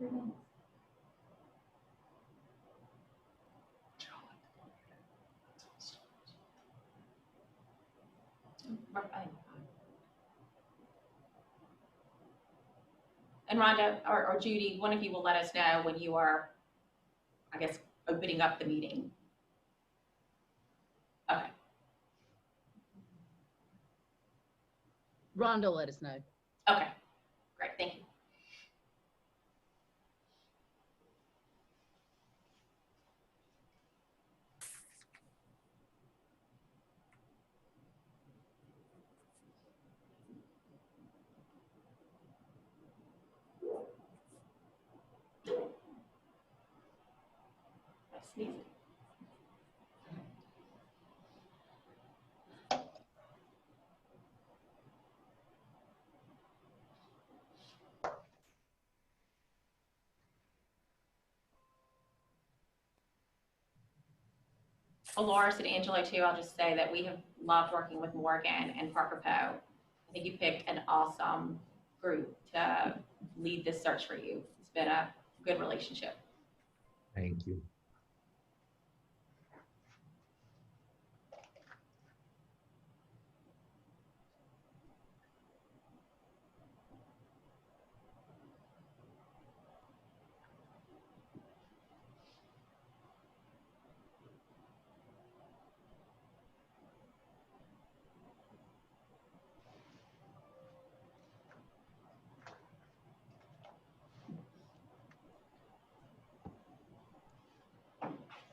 And Rhonda or Judy, one of you will let us know when you are, I guess, opening up the meeting. Okay. Rhonda, let us know. Okay, great, thank you. Sneezing. Laura and Angelo too, I'll just say that we have loved working with Morgan and Parker Poe. I think you picked an awesome group to lead this search for you. It's been a good relationship. Thank you.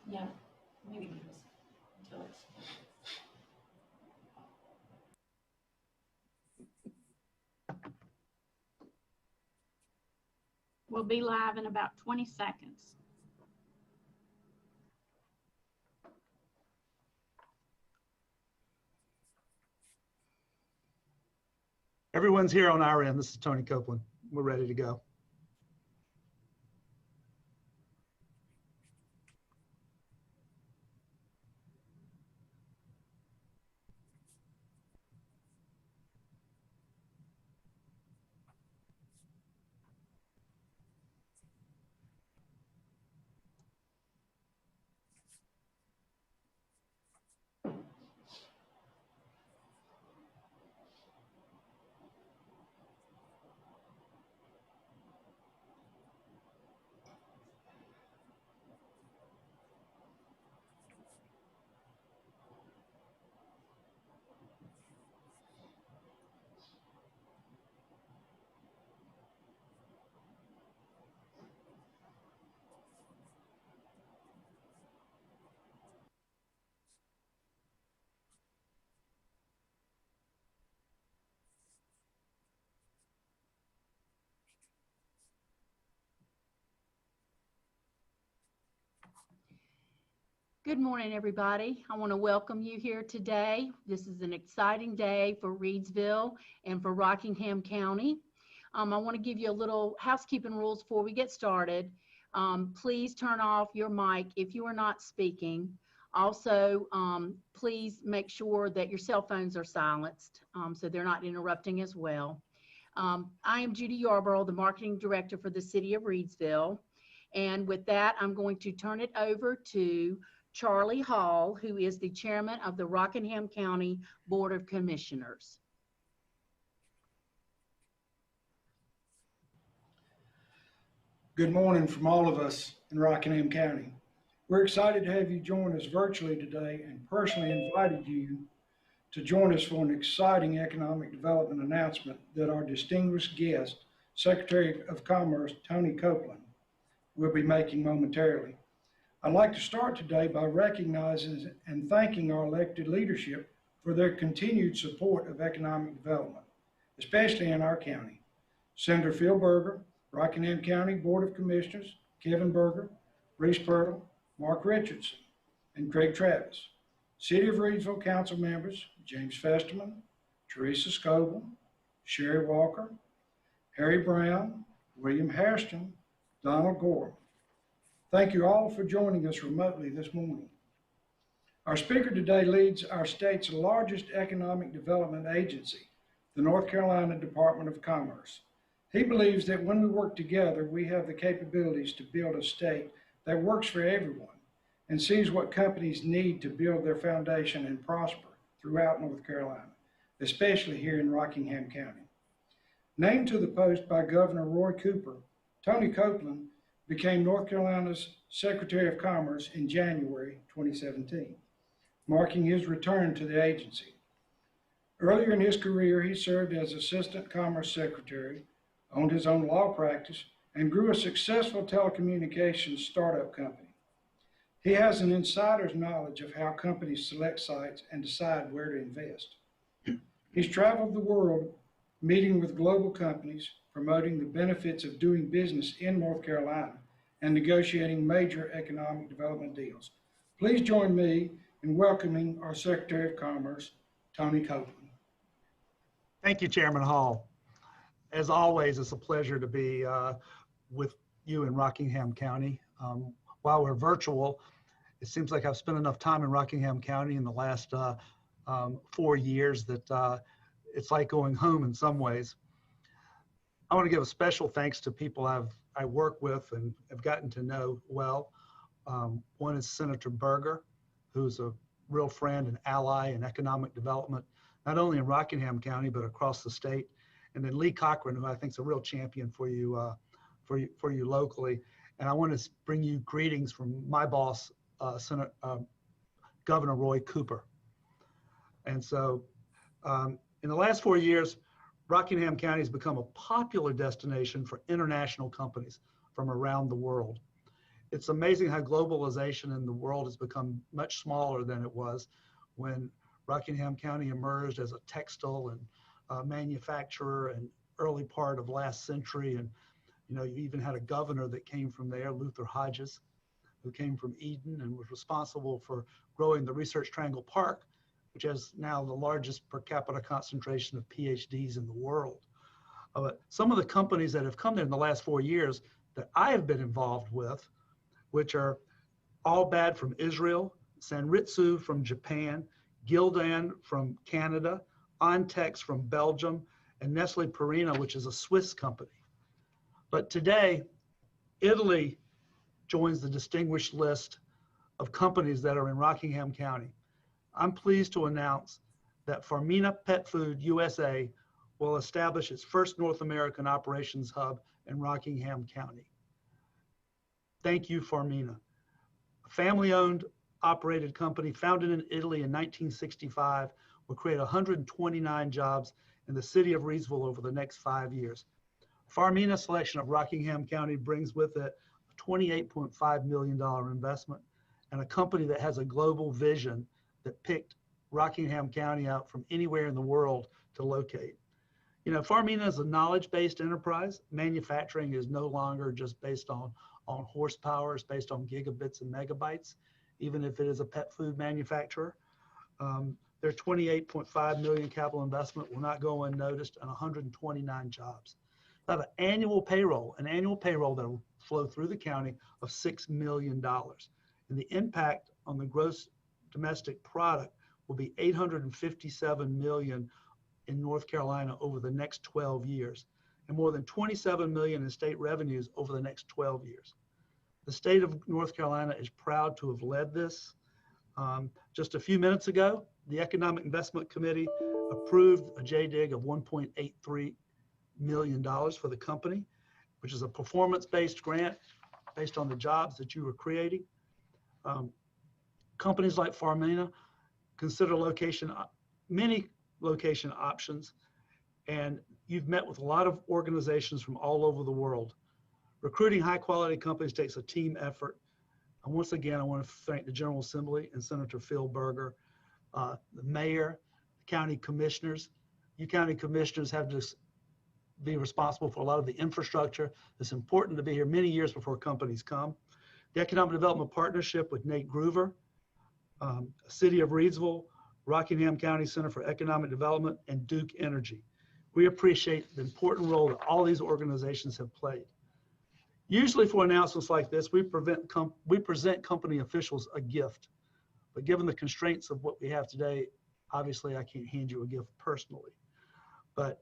Yeah, maybe until it's. We'll be live in about 20 seconds. Everyone's here on our end. This is Tony Copeland. We're ready to go. Good morning, everybody. I want to welcome you here today. This is an exciting day for Reidsville and for Rockingham County. I want to give you a little housekeeping rules before we get started. Please turn off your mic if you are not speaking. Also, please make sure that your cell phones are silenced so they're not interrupting as well. I am Judy Yarborough, the Marketing Director for the City of Reidsville. And with that, I'm going to turn it over to Charlie Hall, who is the chairman of the Rockingham County Board of Commissioners. Good morning from all of us in Rockingham County. We're excited to have you join us virtually today and personally invited you to join us for an exciting economic development announcement that our distinguished guest, Secretary of Commerce, Tony Copeland, will be making momentarily. I'd like to start today by recognizing and thanking our elected leadership for their continued support of economic development, especially in our county. Senator Phil Berger, Rockingham County Board of Commissioners, Kevin Berger, Reese Pirtle, Mark Richardson, and Craig Travis. City of Reidsville Council members, James Festerman, Teresa Scoble, Sherry Walker, Harry Brown, William Hairston, Donald Gore. Thank you all for joining us remotely this morning. Our speaker today leads our state's largest economic development agency, the North Carolina Department of Commerce. He believes that when we work together, we have the capabilities to build a state that works for everyone and sees what companies need to build their foundation and prosper throughout North Carolina, especially here in Rockingham County. Named to the post by Governor Roy Cooper, Tony Copeland became North Carolina's Secretary of Commerce in January 2017, marking his return to the agency. Earlier in his career, he served as Assistant Commerce Secretary, owned his own law practice, and grew a successful telecommunications startup company. He has an insider's knowledge of how companies select sites and decide where to invest. He's traveled the world meeting with global companies, promoting the benefits of doing business in North Carolina, and negotiating major economic development deals. Please join me in welcoming our Secretary of Commerce, Tony Copeland. Thank you, Chairman Hall. As always, it's a pleasure to be with you in Rockingham County. While we're virtual, it seems like I've spent enough time in Rockingham County in the last 4 years that it's like going home in some ways. I want to give a special thanks to people I work with and have gotten to know well. One is Senator Berger, who's a real friend and ally in economic development, not only in Rockingham County, but across the state. And then Lee Cochran, who I think is a real champion for you locally. And I want to bring you greetings from my boss, Governor Roy Cooper. And so in the last 4 years, Rockingham County has become a popular destination for international companies from around the world. It's amazing how globalization in the world has become much smaller than it was when Rockingham County emerged as a textile and manufacturer in early part of last century. And you even had a governor that came from there, Luther Hodges, who came from Eden and was responsible for growing the Research Triangle Park, which has now the largest per capita concentration of PhDs in the world. Some of the companies that have come there in the last 4 years that I have been involved with, which are All Bad from Israel, Sanritsu from Japan, Gildan from Canada, Ontex from Belgium, and Nestle Purina, which is a Swiss company. But today, Italy joins the distinguished list of companies that are in Rockingham County. I'm pleased to announce that Farmina Pet Food USA will establish its first North American operations hub in Rockingham County. Thank you, Farmina. A family-owned, operated company founded in Italy in 1965 will create 129 jobs in the city of Reidsville over the next 5 years. Farmina's selection of Rockingham County brings with it a $28.5 million investment and a company that has a global vision that picked Rockingham County out from anywhere in the world to locate. Farmina is a knowledge-based enterprise. Manufacturing is no longer just based on horsepower, it's based on gigabits and megabytes, even if it is a pet food manufacturer. Their $28.5 million capital investment will not go unnoticed, and 129 jobs. They have an annual payroll that will flow through the county of $6 million. And the impact on the gross domestic product will be $857 million in North Carolina over the next 12 years, and more than $27 million in state revenues over the next 12 years. The state of North Carolina is proud to have led this. Just a few minutes ago, the Economic Investment Committee approved a JDIG of $1.83 million for the company, which is a performance-based grant based on the jobs that you were creating. Companies like Farmina consider many location options, and you've met with a lot of organizations from all over the world. Recruiting high-quality companies takes a team effort. And once again, I want to thank the General Assembly and Senator Phil Berger, the mayor, the county commissioners. You county commissioners have to be responsible for a lot of the infrastructure that's important to be here many years before companies come. The Economic Development Partnership with Nate Groover, City of Reidsville, Rockingham County Center for Economic Development, and Duke Energy. We appreciate the important role that all these organizations have played. Usually for announcements like this, we present company officials a gift. But given the constraints of what we have today, obviously I can't hand you a gift personally. But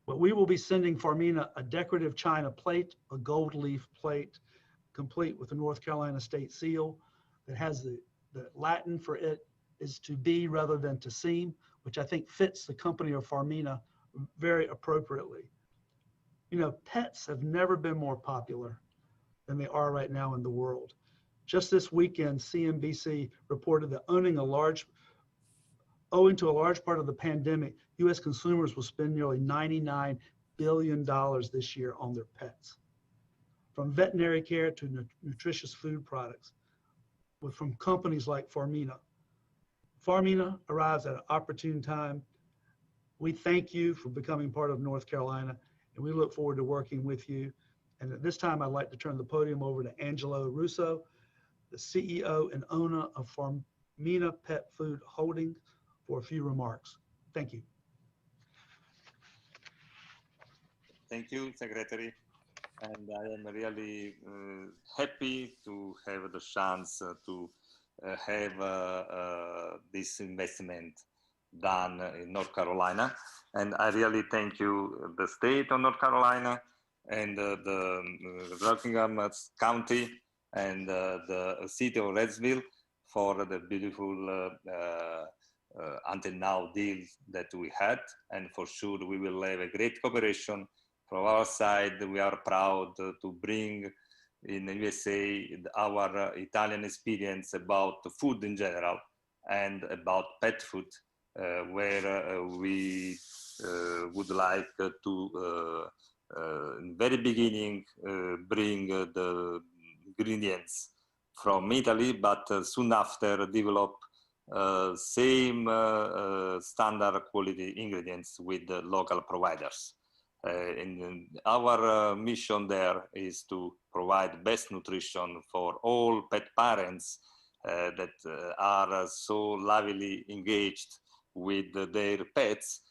But we will be sending Farmina a decorative china plate, a gold leaf plate, complete with the North Carolina state seal that has the Latin for it is to be rather than to seem, which I think fits the company of Farmina very appropriately. You know, pets have never been more popular than they are right now in the world. Just this weekend, CNBC reported that owing to a large part of the pandemic, U.S. consumers will spend nearly $99 billion this year on their pets. From veterinary care to nutritious food products, from companies like Farmina. Farmina arrives at an opportune time. We thank you for becoming part of North Carolina, and we look forward to working with you. And at this time, I'd like to turn the podium over to Angelo Russo, the CEO and owner of Farmina Pet Food Holdings, for a few remarks. Thank you. Thank you, Secretary. And I am really happy to have the chance to have this investment done in North Carolina. And I really thank you, the state of North Carolina and the Rockingham County and the City of Reidsville for the beautiful until now deal that we had. And for sure, we will have a great cooperation. From our side, we are proud to bring in the USA our Italian experience about food in general and about pet food, where we would like to, in very beginning, bring the ingredients from Italy, but soon after develop same standard quality ingredients with the local providers. And our mission there is to provide best nutrition for all pet parents that are so lively engaged with their pets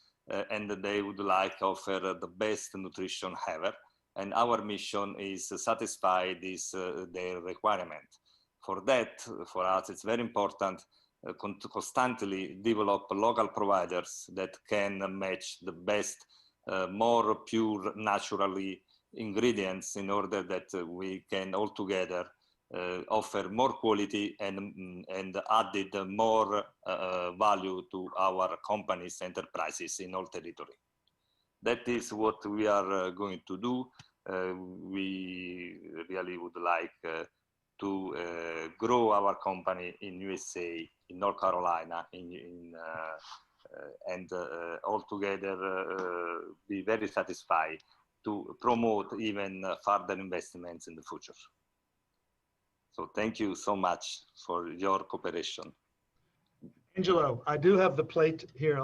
and they would like to offer the best nutrition ever. And our mission is to satisfy this, their requirement. For that, for us, it's very important to constantly develop local providers that can match the best more pure naturally ingredients in order that we can all together offer more quality and added more value to our companies, enterprises in all territory. That is what we are going to do. We really would like to grow our company in USA, in North Carolina, and altogether be very satisfied to promote even further investments in the future. So thank you so much for your cooperation. Angelo, I do have the plate here.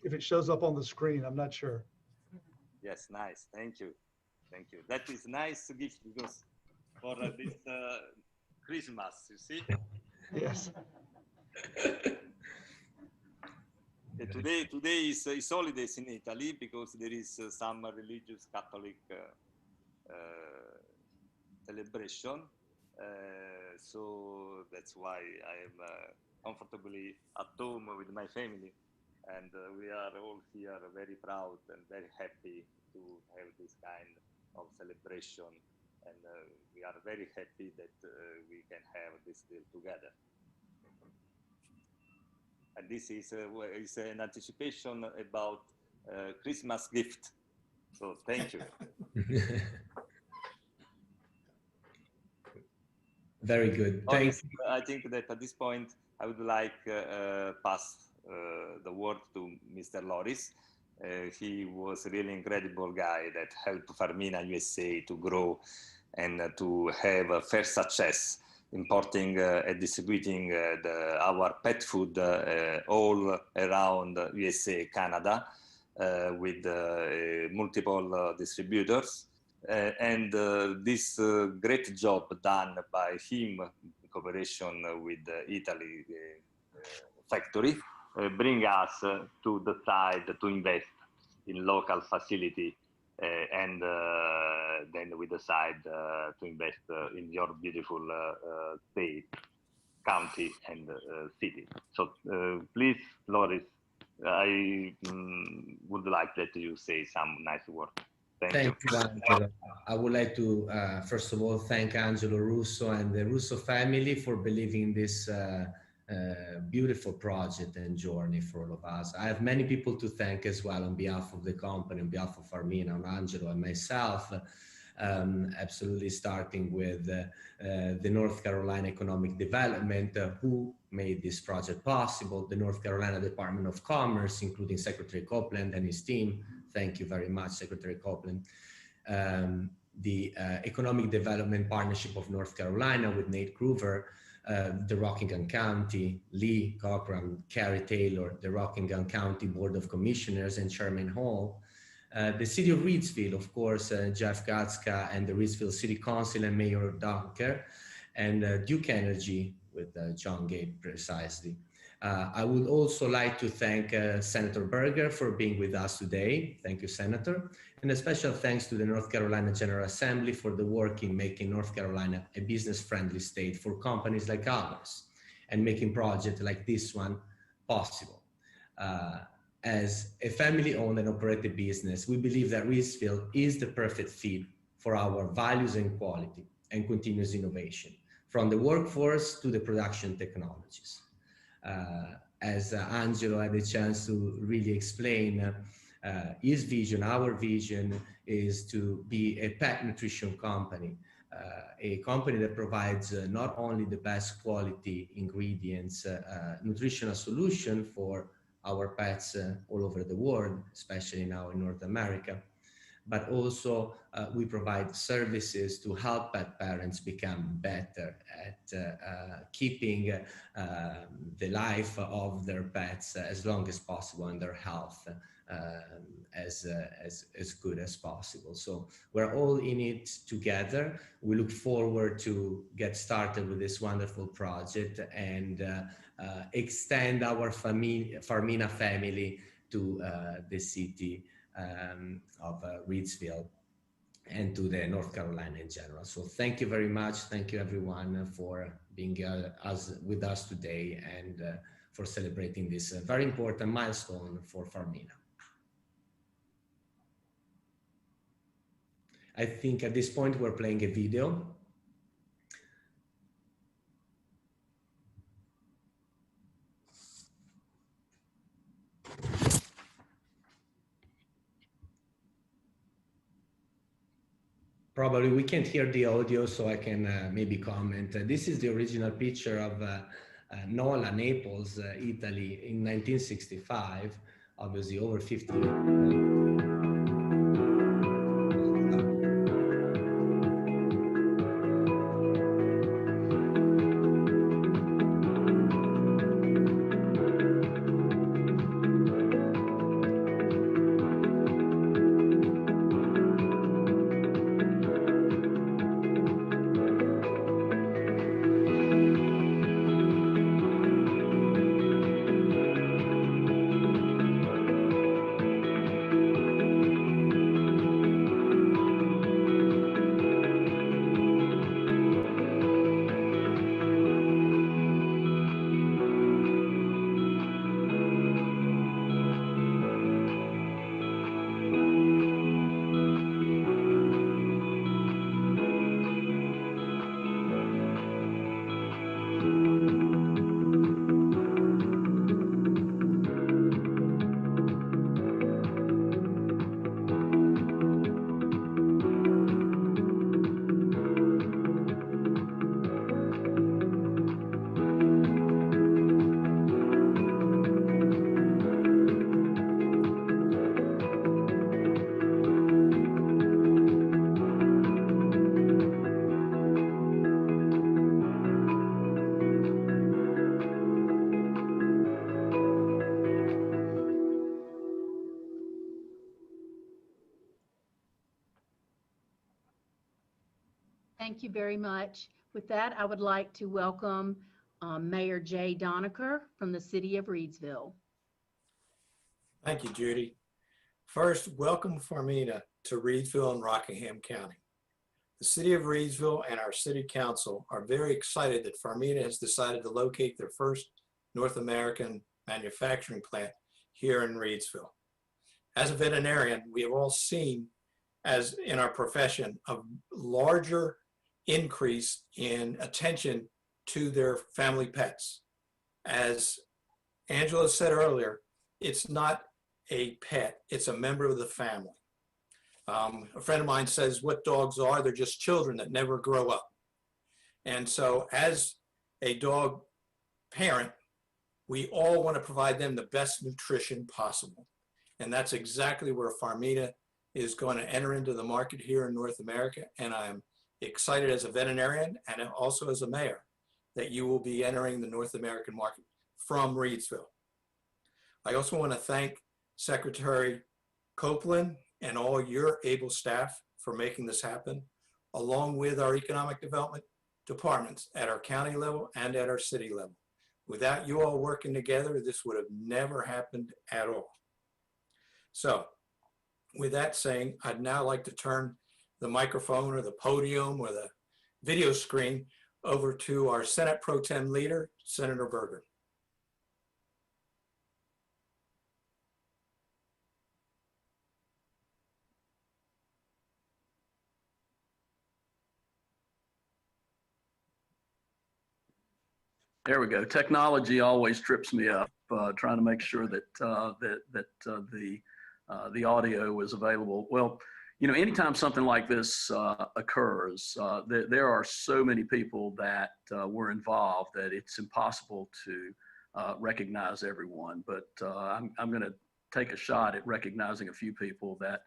If it shows up on the screen, I'm not sure. Yes, nice. Thank you. Thank you. That is nice gift because for this Christmas, you see? Yes. Today is holidays in Italy because there is some religious Catholic celebration. So that's why I am comfortably at home with my family. And we are all here very proud and very happy to have this kind of celebration. And we are very happy that we can have this deal together. And this is an anticipation about Christmas gift. So thank you. Very good. Thanks. I think that at this point, I would like pass the word to Mr. Loris. He was a really incredible guy that helped Farmina USA to grow and to have a fair success importing and distributing our pet food all around USA, Canada, with multiple distributors. And this great job done by him in cooperation with Italy factory bring us to decide to invest in local facility and then we decide to invest in your beautiful state, county, and city. So please, Loris, I would like that you say some nice word. Thank you. Thank you, Angelo. I would like to, first of all, thank Angelo Russo and the Russo family for believing in this beautiful project and journey for all of us. I have many people to thank as well on behalf of the company, on behalf of Farmina, on Angelo and myself. Absolutely starting with the North Carolina Economic Development, who made this project possible, the North Carolina Department of Commerce, including Secretary Copeland and his team. Thank you very much, Secretary Copeland. The Economic Development Partnership of North Carolina with Nate Groover, the Rockingham County, Lee Cochran, Carrie Taylor, the Rockingham County Board of Commissioners, and Chairman Hall. The City of Reidsville, of course, Jeff Gatska and the Reidsville City Council and Mayor Dunker, and Duke Energy with John Gate, precisely. I would also like to thank Senator Berger for being with us today. Thank you, Senator. And a special thanks to the North Carolina General Assembly for the work in making North Carolina a business-friendly state for companies like ours and making projects like this one possible. As a family-owned and operated business, we believe that Reidsville is the perfect fit for our values and quality and continuous innovation, from the workforce to the production technologies. As Angelo had a chance to really explain, his vision, our vision, is to be a pet nutrition company, a company that provides not only the best quality ingredients, nutritional solution for our pets all over the world, especially now in North America, but also we provide services to help pet parents become better at keeping the life of their pets as long as possible and their health as good as possible. So we're all in it together. We look forward to get started with this wonderful project and extend our Farmina family to the city of Reidsville and to the North Carolina in general. So thank you very much. Thank you everyone for being with us today and for celebrating this very important milestone for Farmina. I think at this point we're playing a video. Probably we can't hear the audio, so I can maybe comment. This is the original picture of Nola, Naples, Italy in 1965, obviously over 50 years. Thank you very much. With that, I would like to welcome Mayor Jay Donaker from the City of Reidsville. Thank you, Judy. First, welcome Farmina to Reidsville and Rockingham County. The City of Reidsville and our City Council are very excited that Farmina has decided to locate their first North American manufacturing plant here in Reidsville. As a veterinarian, we have all seen, as in our profession, a larger increase in attention to their family pets. As Angela said earlier, it's not a pet, it's a member of the family. A friend of mine says what dogs are, they're just children that never grow up. And so as a dog parent, we all want to provide them the best nutrition possible. And that's exactly where Farmina is going to enter into the market here in North America. And I'm excited as a veterinarian and also as a mayor that you will be entering the North American market from Reidsville. I also want to thank Secretary Copeland and all your able staff for making this happen, along with our economic development departments at our county level and at our city level. Without you all working together, this would have never happened at all. So with that saying, I'd now like to turn the microphone or the podium or the video screen over to our Senate Pro Tem leader, Senator Berger. There we go. Technology always trips me up, trying to make sure that the audio is available. Well, you know, anytime something like this occurs, there are so many people that were involved that it's impossible to recognize everyone. But I'm going to take a shot at recognizing a few people that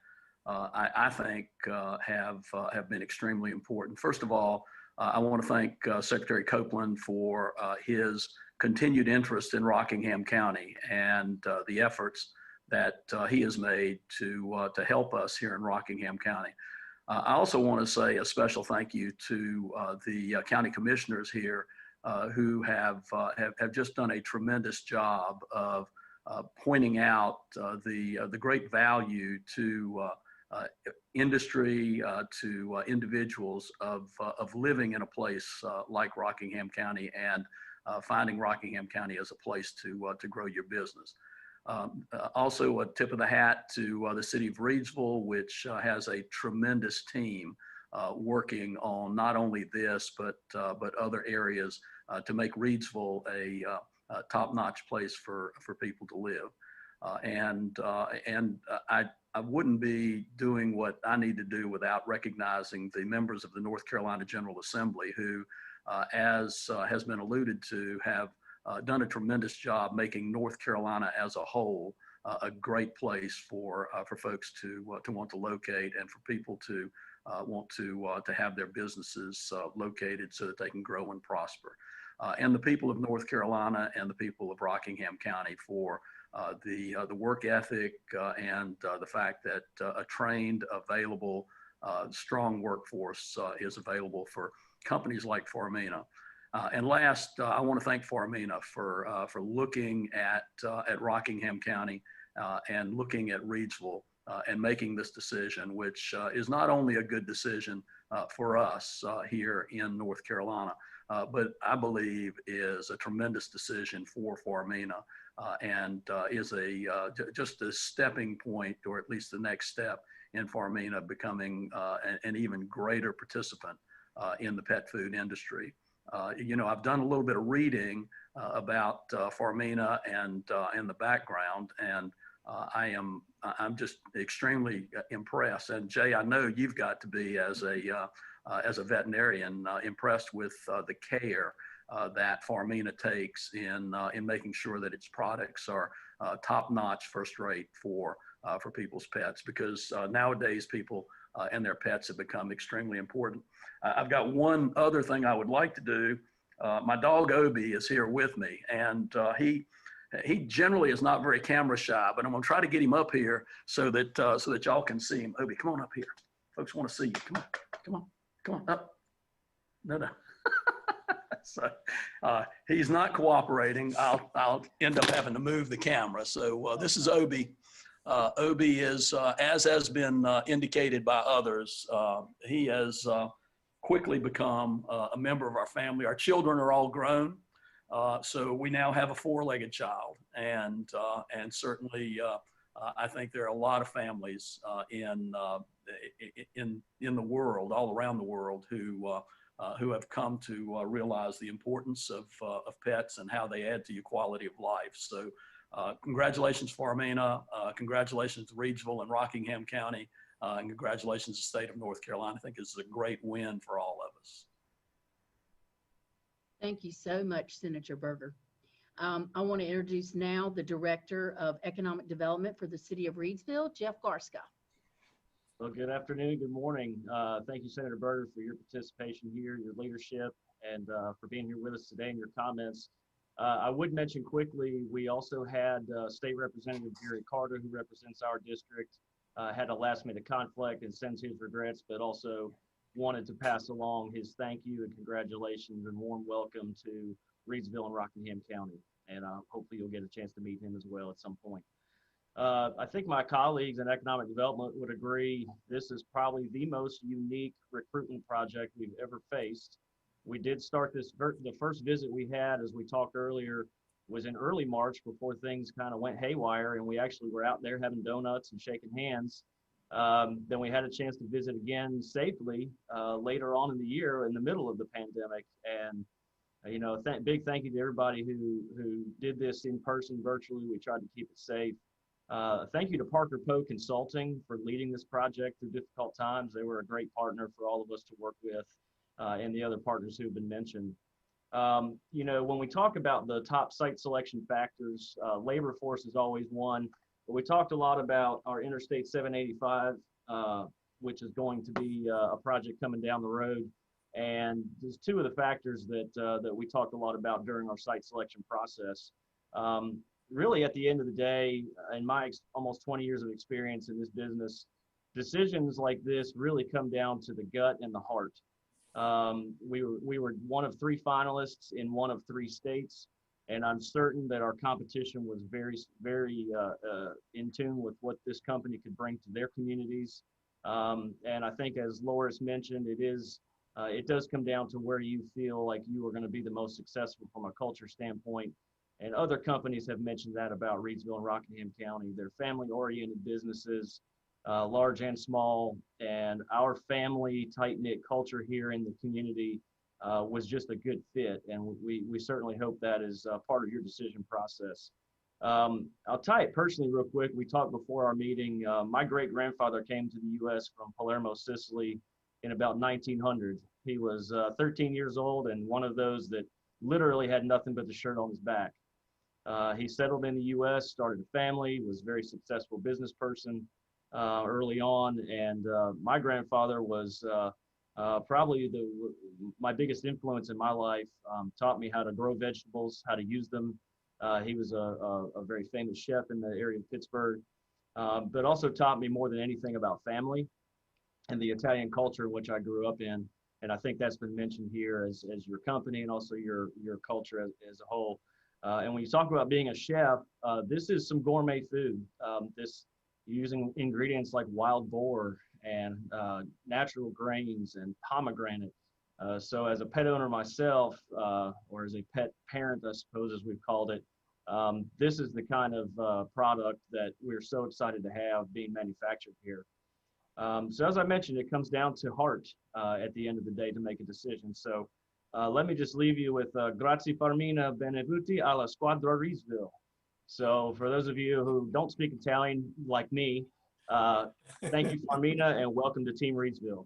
I think have been extremely important. First of all, I want to thank Secretary Copeland for his continued interest in Rockingham County and the efforts that he has made to help us here in Rockingham County. I also want to say a special thank you to the county commissioners here who have just done a tremendous job of pointing out the great value to industry, to individuals of living in a place like Rockingham County and finding Rockingham County as a place to grow your business. Also a tip of the hat to the City of Reidsville, which has a tremendous team working on not only this, but other areas to make Reidsville a top-notch place for people to live. I wouldn't be doing what I need to do without recognizing the members of the North Carolina General Assembly who, as has been alluded to, have done a tremendous job making North Carolina as a whole a great place for folks to want to locate and for people to want to have their businesses located so that they can grow and prosper. And the people of North Carolina and the people of Rockingham County for the work ethic and the fact that a trained, available, strong workforce is available for companies like Farmina. And last, I want to thank Farmina for looking at Rockingham County and looking at Reidsville and making this decision, which is not only a good decision for us here in North Carolina, but I believe is a tremendous decision for Farmina and is just a stepping point, or at least the next step in Farmina becoming an even greater participant in the pet food industry. You know, I've done a little bit of reading about Farmina and the background, and I'm just extremely impressed. And Jay, I know you've got to be as a veterinarian impressed with the care that Farmina takes in making sure that its products are top-notch, first-rate for people's pets, because nowadays people and their pets have become extremely important. I've got one other thing I would like to do. My dog Obi is here with me, and he generally is not very camera shy, but I'm gonna try to get him up here so that y'all can see him. Obi, come on up here. Folks want to see you. Come on up. No. So he's not cooperating. I'll end up having to move the camera. So this is Obi. Obi is, as has been indicated by others, he has quickly become a member of our family. Our children are all grown. So we now have a four-legged child, and certainly I think there are a lot of families in the world, all around the world, who have come to realize the importance of pets and how they add to your quality of life. So congratulations, Farmina. Congratulations to Reidsville and Rockingham County. And congratulations to the state of North Carolina. I think it's a great win for all of us. Thank you so much, Senator Berger. I want to introduce now the Director of Economic Development for the City of Reidsville, Jeff Garska. Well, good afternoon, good morning. Thank you, Senator Berger, for your participation here, your leadership, and for being here with us today and your comments. I would mention quickly, we also had State Representative Jerry Carter, who represents our district, had a last-minute conflict and sends his regrets, but also wanted to pass along his thank you and congratulations and warm welcome to Reidsville and Rockingham County. And hopefully you'll get a chance to meet him as well at some point. I think my colleagues in economic development would agree this is probably the most unique recruitment project we've ever faced. We did start this, the first visit we had, as we talked earlier, was in early March before things kind of went haywire, and we actually were out there having donuts and shaking hands. Then we had a chance to visit again safely later on in the year in the middle of the pandemic. And you know, big thank you to everybody who did this in person, virtually. We tried to keep it safe. Thank you to Parker Poe Consulting for leading this project through difficult times. They were a great partner for all of us to work with, and the other partners who have been mentioned. You know, when we talk about the top site selection factors, labor force is always one, but we talked a lot about our Interstate 785, which is going to be a project coming down the road. And there's two of the factors that we talked a lot about during our site selection process. Really, at the end of the day, in my almost 20 years of experience in this business, decisions like this really come down to the gut and the heart. We were one of 3 finalists in one of 3 states, and I'm certain that our competition was very in tune with what this company could bring to their communities. And I think, as Loris mentioned, it does come down to where you feel like you are going to be the most successful from a culture standpoint. And other companies have mentioned that about Reidsville and Rockingham County. They're family-oriented businesses, large and small, and our family tight-knit culture here in the community was just a good fit. And we certainly hope that is part of your decision process. I'll tie it personally real quick. We talked before our meeting. My great-grandfather came to the U.S. from Palermo, Sicily in about 1900. He was 13 years old and one of those that literally had nothing but the shirt on his back. He settled in the U.S., started a family, was a very successful business person early on, and my grandfather was probably my biggest influence in my life. Taught me how to grow vegetables, how to use them. He was a very famous chef in the area of Pittsburgh, but also taught me more than anything about family and the Italian culture in which I grew up in. And I think that's been mentioned here as your company and also your culture as a whole. And when you talk about being a chef, this is some gourmet food. This using ingredients like wild boar and natural grains and pomegranate. So as a pet owner myself, or as a pet parent, I suppose, as we've called it, this is the kind of product that we're so excited to have being manufactured here. So as I mentioned, it comes down to heart at the end of the day to make a decision. So let me just leave you with grazie Farmina, benvenuti alla squadra Reidsville. So for those of you who don't speak Italian like me, thank you Farmina and welcome to Team Reidsville.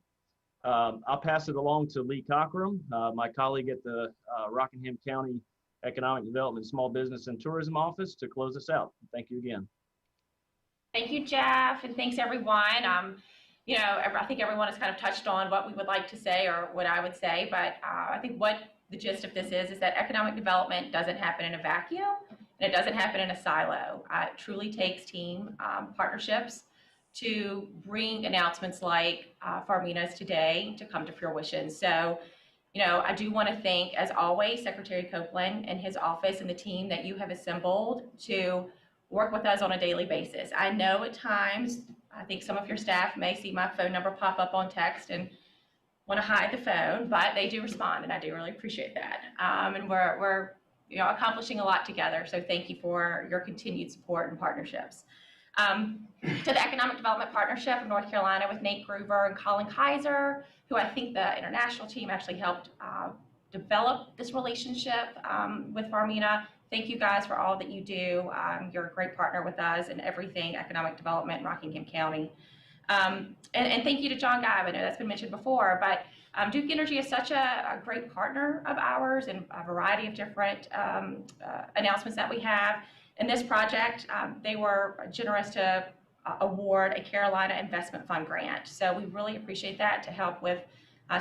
I'll pass it along to Lee Cockrum, my colleague at the Rockingham County Economic Development, Small Business and Tourism Office, to close us out. Thank you again. Thank you, Jeff, and thanks everyone. You know, I think everyone has kind of touched on what we would like to say or what I would say, but I think what the gist of this is that economic development doesn't happen in a vacuum, and it doesn't happen in a silo. It truly takes team partnerships to bring announcements like Farmina's today to come to fruition. So, you know, I do want to thank, as always, Secretary Copeland and his office and the team that you have assembled to work with us on a daily basis. I know at times, I think some of your staff may see my phone number pop up on text and want to hide the phone, but they do respond, and I do really appreciate that. And we're accomplishing a lot together. So thank you for your continued support and partnerships. To the Economic Development Partnership of North Carolina with Nate Gruber and Colin Kaiser, who I think the international team actually helped develop this relationship with Farmina. Thank you guys for all that you do. You're a great partner with us in everything economic development in Rockingham County. And thank you to John Guy. I know that's been mentioned before, but Duke Energy is such a great partner of ours and a variety of different announcements that we have. In this project, they were generous to award a Carolina Investment Fund grant. So we really appreciate that to help with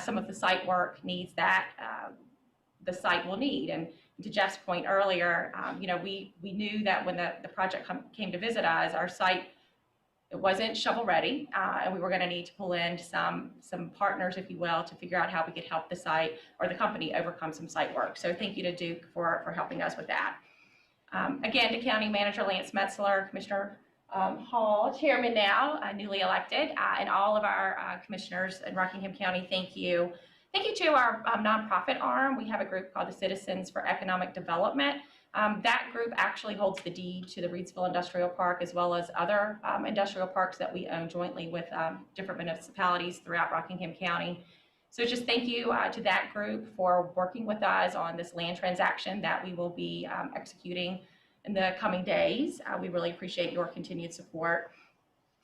some of the site work needs that the site will need. And to Jeff's point earlier, we knew that when the project came to visit us, our site, it wasn't shovel ready, and we were going to need to pull in some partners, if you will, to figure out how we could help the site or the company overcome some site work. So thank you to Duke for helping us with that. Again, to County Manager Lance Metzler, Commissioner Hall, Chairman now, newly elected, and all of our commissioners in Rockingham County, thank you. Thank you to our nonprofit arm. We have a group called the Citizens for Economic Development. That group actually holds the deed to the Reidsville Industrial Park, as well as other industrial parks that we own jointly with different municipalities throughout Rockingham County. So just thank you to that group for working with us on this land transaction that we will be executing in the coming days. We really appreciate your continued support.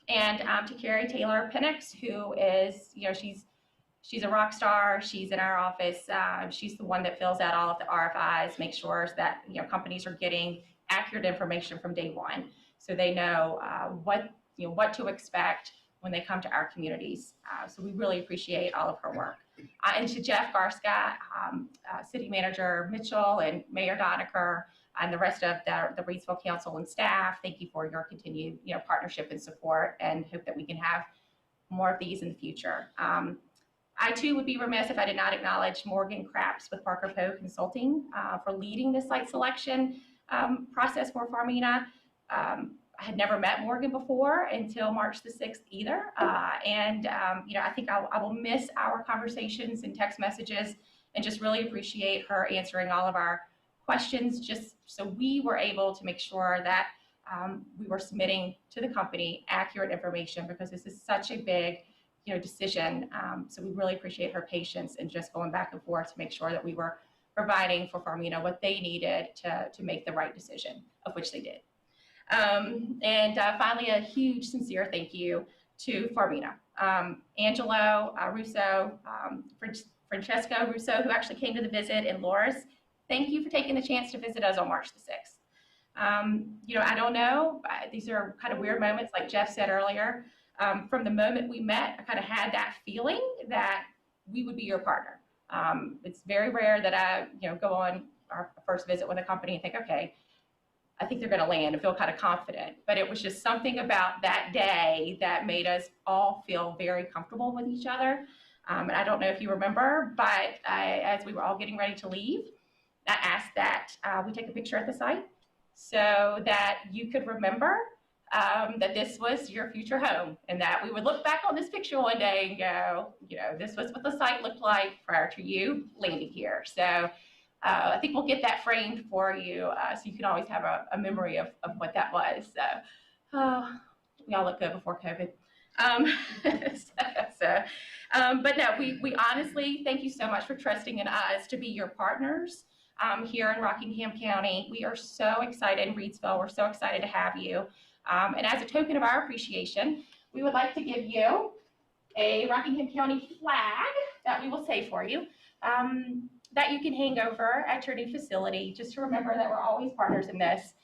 And to Carrie Taylor Penix, who is, she's a rock star. She's in our office. She's the one that fills out all of the RFIs, makes sure that companies are getting accurate information from day one, so they know what to expect when they come to our communities. So we really appreciate all of her work. And to Jeff Garska, City Manager Mitchell, and Mayor Doniker, and the rest of the Reidsville Council and staff, thank you for your continued partnership and support, and hope that we can have more of these in the future. I too would be remiss if I did not acknowledge Morgan Craps with Parker Poe Consulting for leading the site selection process for Farmina. I had never met Morgan before until March the 6th either. I think I will miss our conversations and text messages, and just really appreciate her answering all of our questions, just so we were able to make sure that we were submitting to the company accurate information, because this is such a big decision. So we really appreciate her patience and just going back and forth to make sure that we were providing for Farmina what they needed to make the right decision, of which they did. Finally, a huge, sincere thank you to Farmina. Angelo Russo, Francesco Russo, who actually came to the visit, and Loris, thank you for taking the chance to visit us on March the 6th. I don't know, these are kind of weird moments, like Jeff said earlier. From the moment we met, I kind of had that feeling that we would be your partner. It's very rare that I, go on our first visit with a company and think, okay, I think they're going to land and feel kind of confident. But it was just something about that day that made us all feel very comfortable with each other. And I don't know if you remember, but as we were all getting ready to leave, I asked that we take a picture at the site so that you could remember that this was your future home, and that we would look back on this picture one day and go, this was what the site looked like prior to you landing here. So I think we'll get that framed for you, so you can always have a memory of what that was. So we all look good before COVID. But no, we honestly thank you so much for trusting in us to be your partners here in Rockingham County. We are so excited in Reidsville. We're so excited to have you. And as a token of our appreciation, we would like to give you a Rockingham County flag that we will save for you, that you can hang over at your new facility, just to remember that we're always partners in this.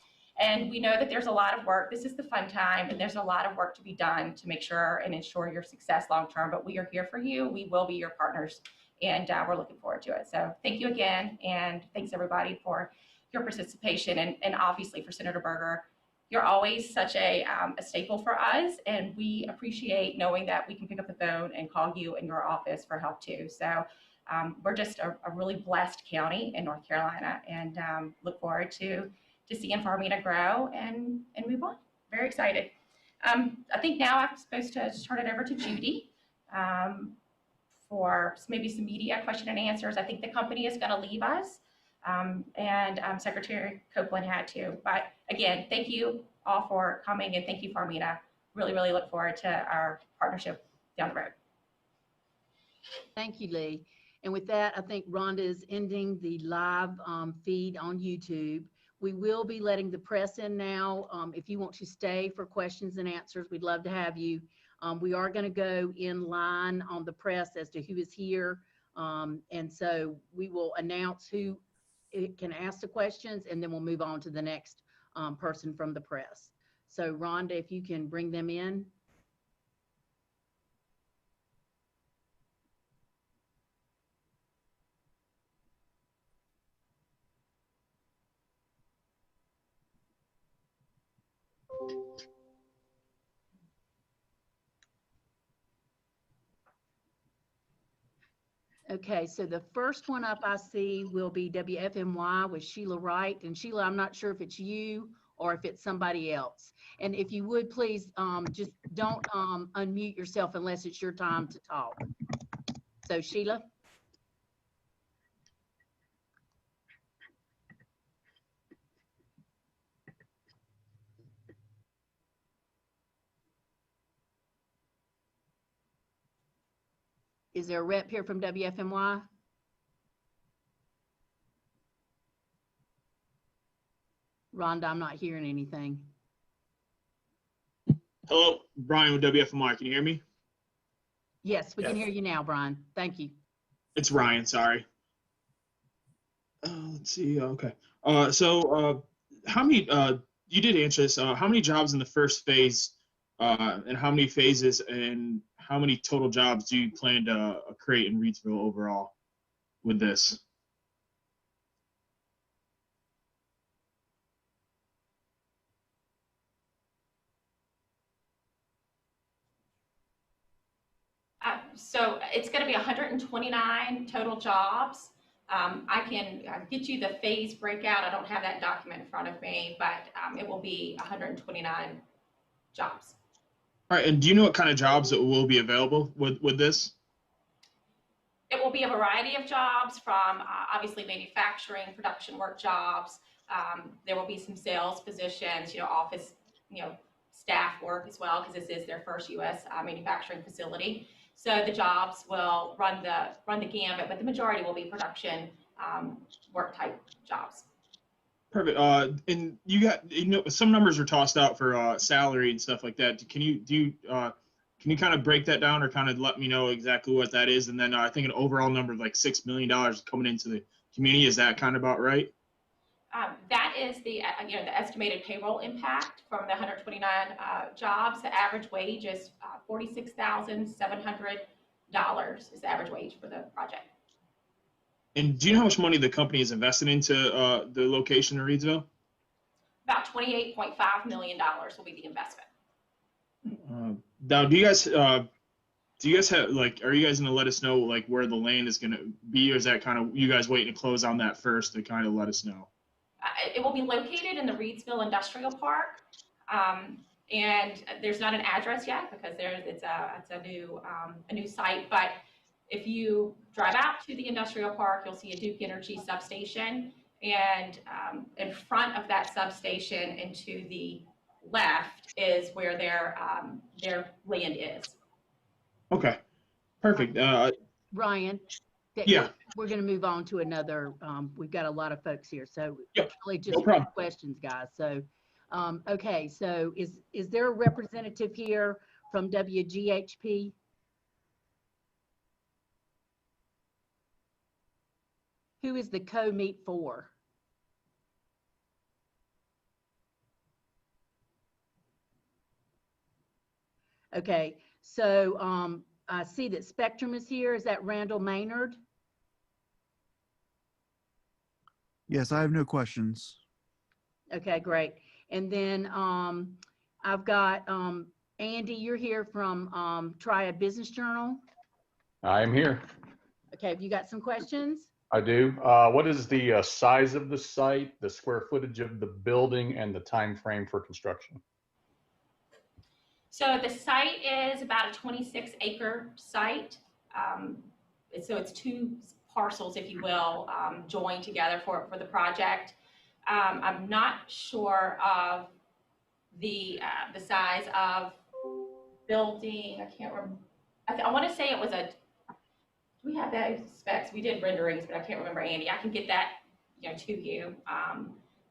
And we know that there's a lot of work. This is the fun time, and there's a lot of work to be done to make sure and ensure your success long-term, but we are here for you. We will be your partners, and we're looking forward to it. So thank you again, and thanks everybody for your participation, and obviously for Senator Berger. You're always such a staple for us, and we appreciate knowing that we can pick up the phone and call you in your office for help too. So we're just a really blessed county in North Carolina, and look forward to seeing Farmina grow and move on. Very excited. I think now I'm supposed to just turn it over to Judy for maybe some media question and answers. I think the company is going to leave us and Secretary Copeland had too. But again, thank you all for coming, and thank you, Farmina. Really, really look forward to our partnership down the road. Thank you, Lee. And with that, I think Rhonda is ending the live feed on YouTube. We will be letting the press in now. If you want to stay for questions and answers, we'd love to have you. We are going to go in line on the press as to who is here. And so we will announce who can ask the questions, and then we'll move on to the next person from the press. So Rhonda, if you can bring them in. Okay, so the first one up I see will be WFMY with Sheila Wright. And Sheila, I'm not sure if it's you or if it's somebody else. And if you would please just don't unmute yourself unless it's your time to talk. So Sheila. Is there a rep here from WFMY? Rhonda, I'm not hearing anything. Hello, Brian with WFMY. Can you hear me? Yes, we can hear you now, Brian. Thank you. It's Ryan, sorry. Let's see. Okay. How many, you did answer this. How many jobs in the first phase and how many phases and how many total jobs do you plan to create in Reidsville overall with this? So it's going to be 129 total jobs. I can get you the phase breakout. I don't have that document in front of me, but it will be 129 jobs. All right, and do you know what kind of jobs that will be available with this? It will be a variety of jobs from obviously manufacturing, production work jobs. There will be some sales positions, office, staff work as well, because this is their first U.S. Manufacturing facility. So the jobs will run the gambit, but the majority will be production work type jobs. Perfect. And you got, some numbers are tossed out for salary and stuff like that. Can you kind of break that down or kind of let me know exactly what that is? And then I think an overall number of like $6 million coming into the community. Is that kind of about right? That is the the estimated payroll impact from the 129 jobs. The average wage is $46,700 is the average wage for the project. And do you know how much money the company is invested into the location in Reidsville? About $28.5 million will be the investment. Now, do you guys have are you guys going to let us know like where the land is going to be, or is that kind of you guys waiting to close on that first to kind of let us know? It will be located in the Reidsville Industrial Park, and there's not an address yet because it's a new site. But if you drive out to the industrial park, you'll see a Duke Energy substation, and in front of that substation and to the left is where their land is. Okay, perfect. Ryan, yeah, we're going to move on to another. We've got a lot of folks here, so yep, really just no questions, guys. So, okay, so is there a representative here from WGHP? Who is the co-meet for? Okay, so I see that Spectrum is here. Is that Randall Maynard? Yes, I have no questions. Okay, great. And then I've got Andy, you're here from Triad Business Journal. I am here. Okay, have you got some questions? I do. What is the size of the site, the square footage of the building, and the time frame for construction? So the site is about a 26-acre site. So it's two parcels, if you will, joined together for the project. I'm not sure of the size of building. I can't remember. I want to say it was a. We have those specs. We did renderings, but I can't remember, Andy. I can get that, to you,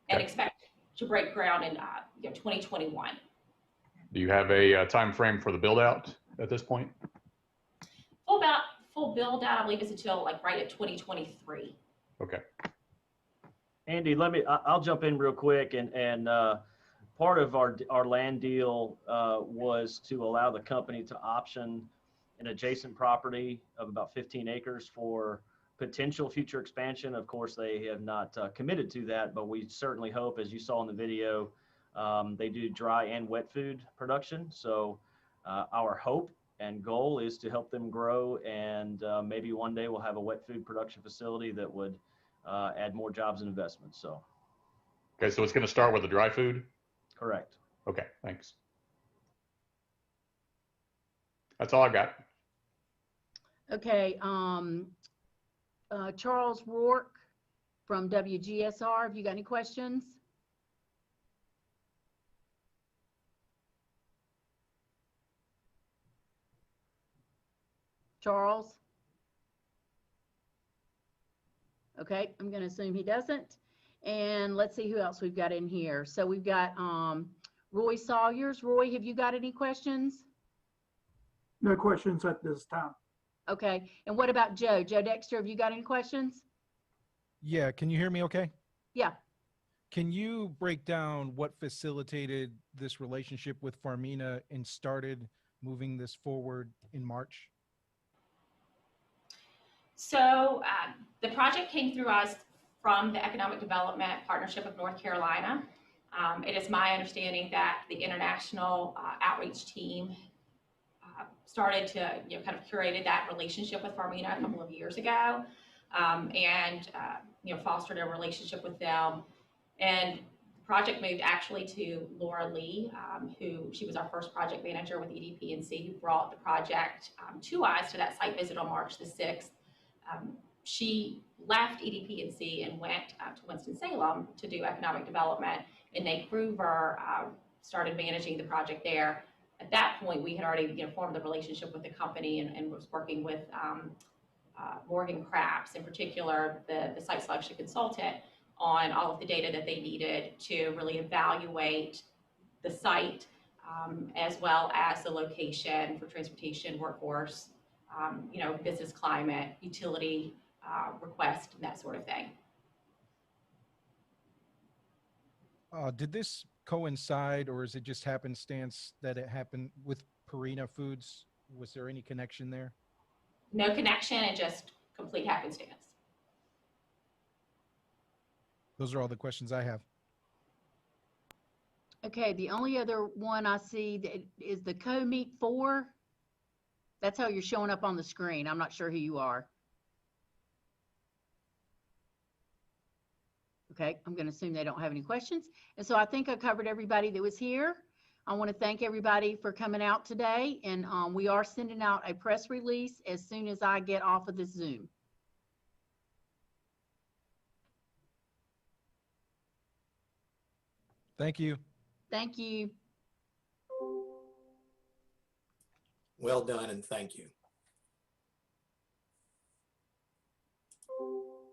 and expect to break ground in 2021. Do you have a time frame for the build out at this point? Full build out, I believe, is until right at 2023. Okay. Andy, I'll jump in real quick, and part of our land deal was to allow the company to option an adjacent property of about 15 acres for potential future expansion. Of course, they have not committed to that, but we certainly hope, as you saw in the video, they do dry and wet food production. So our hope and goal is to help them grow, and maybe one day we'll have a wet food production facility that would add more jobs and investments. So. Okay, so it's going to start with the dry food? Correct. Okay, thanks. That's all I've got. Okay, Charles Rourke from WGSR, have you got any questions? Charles? Okay, I'm going to assume he doesn't. And let's see who else we've got in here. So we've got Roy Sawyers. Roy, have you got any questions? No questions at this time. Okay, and what about Joe? Joe Dexter, have you got any questions? Yeah, can you hear me okay? Yeah. Can you break down what facilitated this relationship with Farmina and started moving this forward in March? So the project came through us from the Economic Development Partnership of North Carolina. It is my understanding that the international outreach team started to, kind of curated that relationship with Farmina a couple of years ago, and fostered a relationship with them. And the project moved actually to Laura Lee, she was our first project manager with EDP&C, who brought the project to us to that site visit on March the 6th. She left EDP&C and went to Winston-Salem to do economic development, and Nate Groover started managing the project there. At that point, we had already formed a relationship with the company and was working with Morgan Crafts, in particular, the site selection consultant, on all of the data that they needed to really evaluate the site, as well as the location for transportation, workforce, business climate, utility request, and that sort of thing. Did this coincide, or is it just happenstance that it happened with Purina Foods? Was there any connection there? No connection, and just complete happenstance. Those are all the questions I have. Okay, the only other one I see that is the Co-Meet 4. That's how you're showing up on the screen. I'm not sure who you are. Okay, I'm going to assume they don't have any questions. And so I think I covered everybody that was here. I want to thank everybody for coming out today. And we are sending out a press release as soon as I get off of this Zoom. Thank you. Thank you. Well done, and thank you.